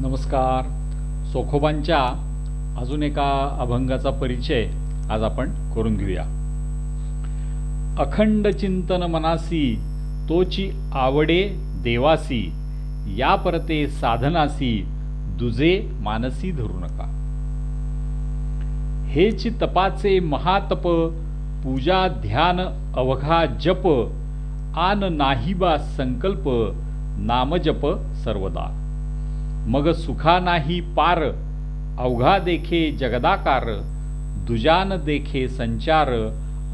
नमस्कार. चोखोबांच्या अजून एका अभंगाचा परिचय आज आपण करून घेऊया. अखंड चिंतन मनासी तोची आवडे देवासी, या परते साधनासी दुजे मानसी धरू नका. हेची तपाचे महातप, पूजा ध्यान अवघा जप, आन नाही बा संकल्प, नामजप सर्वदा. मग सुखा नाही पार, अवघा देखे जगदाकार, दुजान देखे संचार,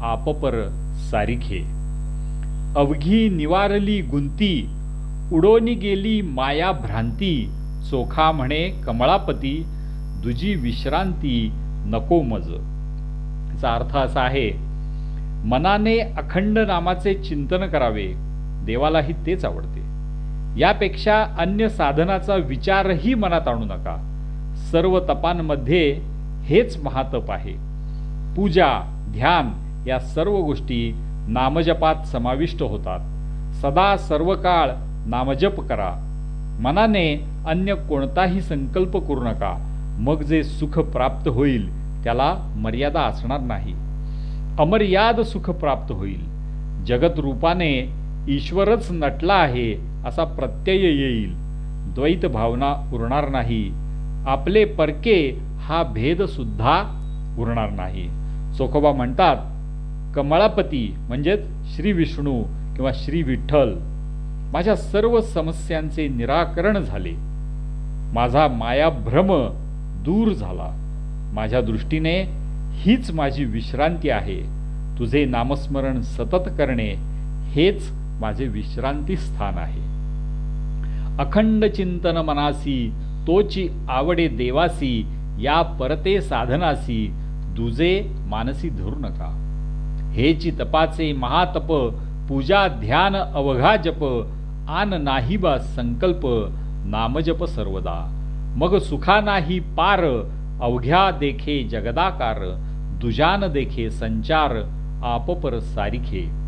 आपपर सारिखे. अवघी निवारली गुंती, उडोनी गेली माया भ्रांती, चोखा म्हणे कमळापती, दुजी विश्रांती नको मज. याचा अर्थ असा आहे, मनाने अखंड नामाचे चिंतन करावे, देवालाही तेच आवडते. यापेक्षा अन्य साधनाचा विचारही मनात आणू नका. सर्व तपांमध्ये हेच महातप आहे. पूजा ध्यान या सर्व गोष्टी नामजपात समाविष्ट होतात. सदा सर्व काळ नामजप करा. मनाने अन्य कोणताही संकल्प करू नका. मग जे सुख प्राप्त होईल त्याला मर्यादा असणार नाही. अमर्याद सुख प्राप्त होईल. जगत रूपाने ईश्वरच नटला आहे असा प्रत्यय येईल. द्वैत भावना उरणार नाही. आपले परके हा भेद सुद्धा उरणार नाही. चोखोबा म्हणतात, कमळापती म्हणजेच श्री विष्णू किंवा श्री विठ्ठल, माझ्या सर्व समस्यांचे निराकरण झाले. माझा मायाभ्रम दूर झाला. माझ्या दृष्टीने हीच माझी विश्रांती आहे. तुझे नामस्मरण सतत करणे हेच माझे विश्रांती स्थान आहे. अखंड चिंतन मनासी तोची आवडे देवासी, या परते साधनासी दुजे मानसी धरू नका. हेची तपाचे महातप, पूजा ध्यान अवघा जप, आन नाही बा संकल्प, नामजप सर्वदा. मग सुखा नाही पार, अवघ्या देखे जगदाकार, दुजान देखे संचार, आपपर सारिखे.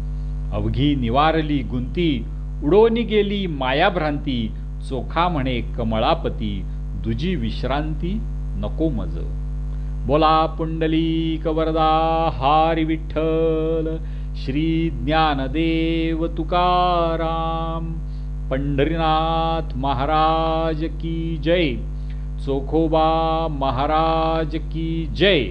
अवघी निवारली गुंती, उडोनी गेली मायाभ्रांती, चोखा म्हणे कमळापती, दुजी विश्रांती नको मज. बोला पुंडलिक वरदा हरी विठ्ठल. श्री ज्ञानदेव तुकाराम. पंढरीनाथ महाराज की जय. चोखोबा महाराज की जय.